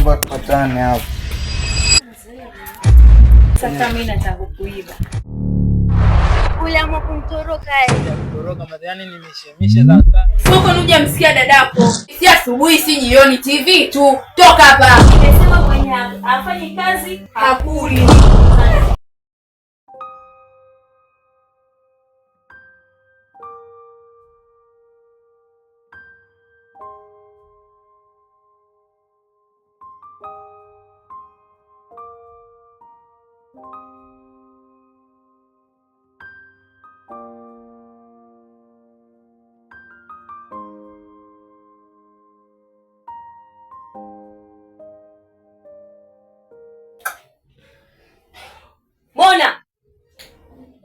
naomba tupatane hapo. Sasa mimi nataka kukuiba. Uliamua kumtoroka yeye. Kutoroka madhani nimishemishe za kaa. Soko nuja msikia dadako. Si asubuhi si jioni TV tu. Toka hapa. Nimesema kwenye afanye kazi hakuli.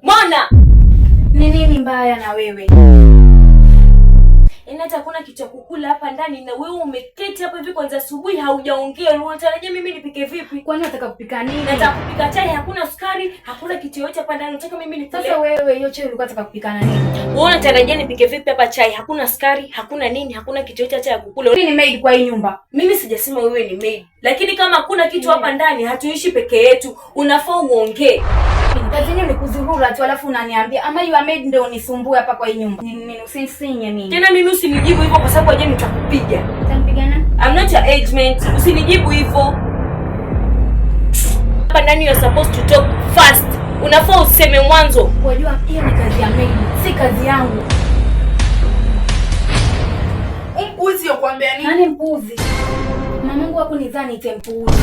Mona! Ni nini mbaya na wewe? Hata hakuna kitu cha kukula hapa ndani na wewe umeketi hapa hivi kwanza asubuhi haujaongea. Unatarajia mimi nipike vipi? Kwani unataka kupika nini? Nataka kupika chai, hakuna sukari, hakuna kitu yote hapa ndani. Unataka mimi nikule? Sasa wewe hiyo chai ulikuwa unataka kupika na nini? Wewe unatarajia nipike vipi hapa chai? Hakuna sukari, hakuna nini, hakuna kitu yote cha kukula. Mimi ni maid kwa hii nyumba. Mimi sijasema wewe ni maid. Lakini kama hakuna kitu hapa ndani, hatuishi peke yetu. Unafaa uongee. Kazi yenyewe ni kuzurura tu alafu unaniambia ama you are maid ndio unisumbue hapa kwa hii nyumba. Nini usisinye mimi. Tena mimi usinijibu hivyo kwa sababu aje nitakupiga. Utanipiga nani? I'm not your age mate. Usinijibu hivyo. Hapa ndani you're supposed to talk fast. Unafaa useme mwanzo. Unajua hiyo ni kazi ya maid, si kazi yangu. Mpuzi yokuambia nini? Nani mpuzi? Mamangu hapo nidhani ite mpuzi.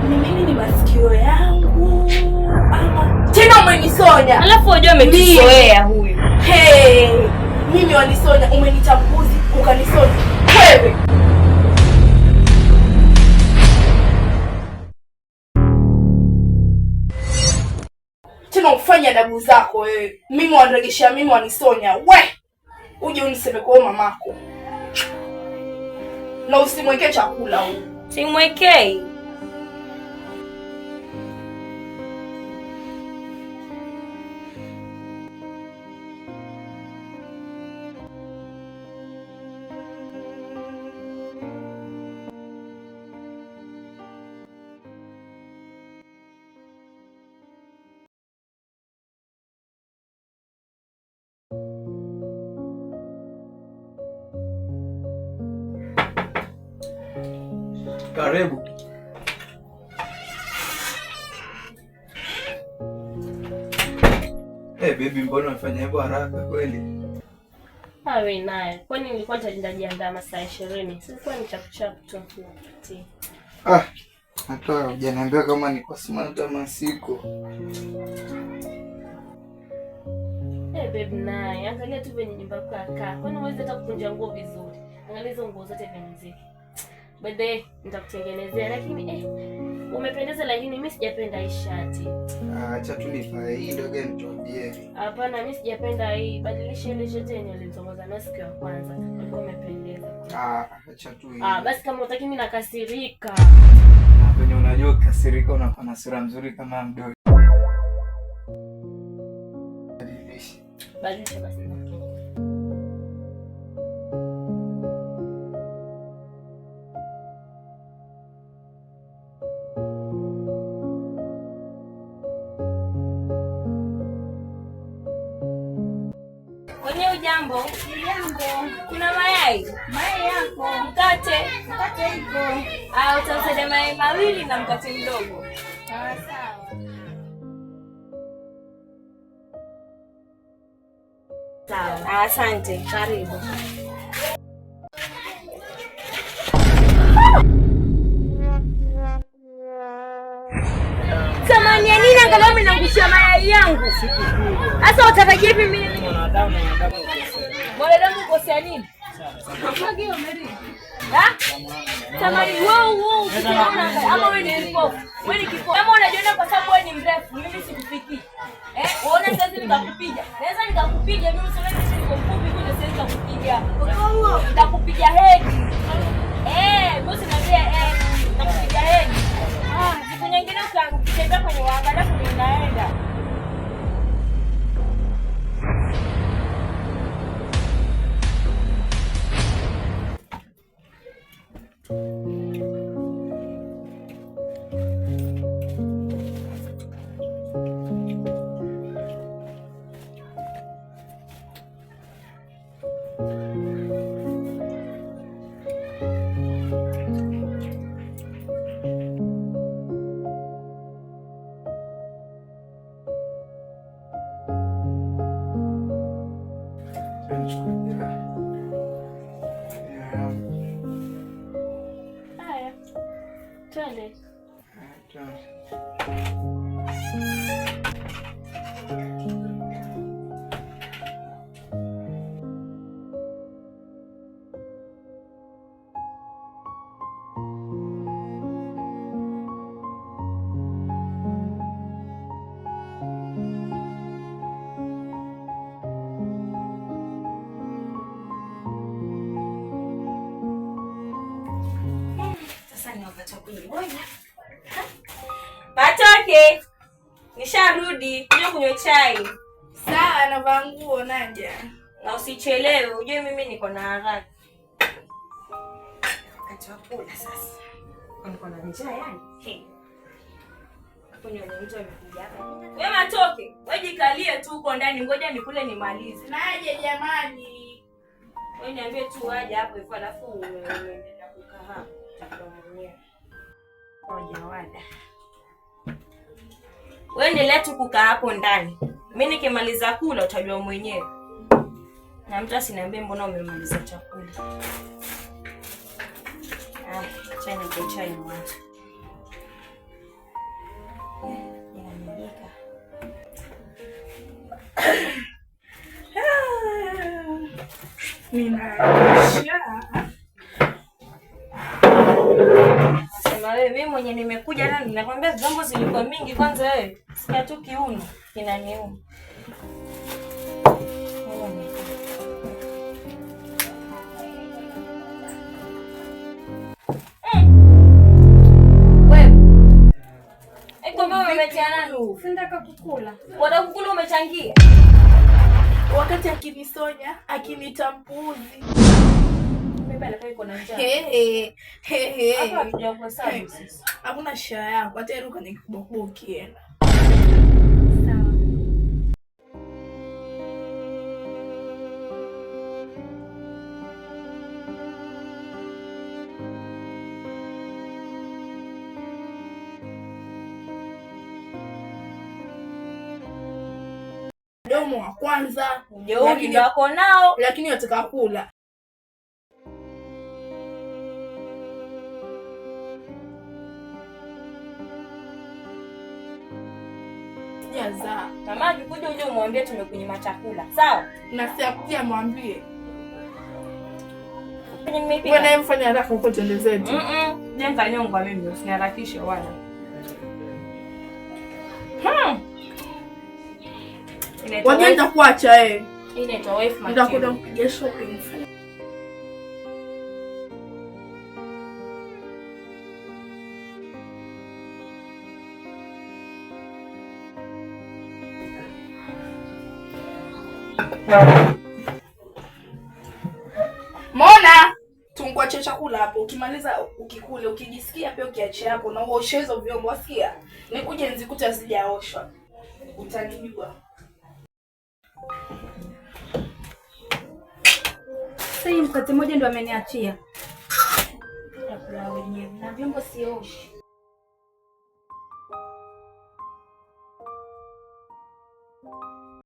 Mimi ni masikio yangu. Tena umenisonya. Alafu unajua umenisoea huyu. Hey, mimi wanisonya, umenitambuzi, ukanisonya. Wewe. Tena ufanye adabu zako wewe. Mimi waniregesha, mimi wanisonya. We. Uje uniseme kwa mamako. Na usimwekee chakula huyu. Simwekei. Karibu. Hey baby, mbona unafanya hivyo haraka kweli? Hawe naye. Kwani nilikuwa nitajiandaa masaa 20. Sikuwa ni chap tu kupitia. Hata hujaniambia kama ni kwa simanta masiko. Babe naye, angalia tu venye nyumba yako akaa. Kwani uweze hata kukunja nguo vizuri. Angalia hizo nguo zote venye baadaye nitakutengenezea, lakini umependeza, lakini mimi sijapenda hii shati. Acha tu nifae hii ndio gani tuambie. Hapana, mimi sijapenda hii. Badilisha ile shati yenye ulitongoza na siku ya kwanza. Ulikuwa umependeza. Acha tu hii. Basi kama utaki mimi nakasirika. Na venye unajua kasirika unakuwa na sura nzuri kama mdoli. Badilisha basi. Jambo. Kuna mayai? Mayai yako. Mkate iko. Utasaidia mayai mawili na mkate mdogo. Sawa. Sawa. Asante. Karibu. Samani ya nini angalau mimi nakushia mayai yangu? Sasa utarajia hivi mimi mwanadamu ukosea nini? Samani wow ama wewe ni kipofu? Wewe ni kipofu. Kama unajiona kwa sababu wewe ni mrefu, mimi sikufikii. Uone sasa nikakupiga. Naweza nikakupiga mimi sasa hivi niko mfupi kuja sasa nikakupiga. Nitakupiga hedi. Bosi naambia nitakupiga hedi. Siku nyingine ukitembea kwenye waangalia kunaenda. Twende. Matoke. Nisharudi, kuja kunywa chai. Sawa, navaa nguo naja. Na usichelewe, ujue mimi niko na haraka. Wakati wa kula sasa. Niko na njaa yani. Kunywa ni mtu amekuja hapa. Wewe Matoke, wewe jikalie tu uko ndani, ngoja nikule nimalize. Naje jamani. Wewe niambie tu waje hapo hivyo alafu unaendelea kukaa hapa. Tutakuongea. Ngoja wada. Wewe endelea tu kukaa hapo ndani. Mimi nikimaliza kula utajua mwenyewe. Na mtu asiniambie mbona umemaliza chakula. Chai ni chai mwanzo. Inanilika. Sema wewe mimi mwenye nimekuja na ninakwambia vyombo zilikuwa mingi kwanza wewe. Sikia tu kiuno kinaniuma. Sindaka kukula. Watakukula umechangia. Wakati akinisonya, akiniita mpuzi. Beba leo iko na njaa. Hapa ndio kwa sababu sisi. Hakuna shaya yako, hata ruka nikuboko ukienda. Sawa. Domo wa kwanza, lakini wako nao, lakini wataka kula. Jaza. Mama akikuja uje umwambie tumekunyima chakula. Sawa? Na si akuja mwambie. Nimepika. Wewe naye mfanya haraka huko tende zetu. Jenga nyongwa mimi usiniharakishe wala. Wanaenda kuacha Inaitwa wife material. Nitakwenda kupiga shopping. Mona, tunkuache chakula hapo. Ukimaliza ukikule, ukijisikia pia ukiachia hapo na uoshe hizo vyombo wasikia. Nikuje nzikuta zijaoshwa. Utanijua. Sasa hii mkate mmoja ndo ameniachia. Nakula wenyewe na vyombo sioshi.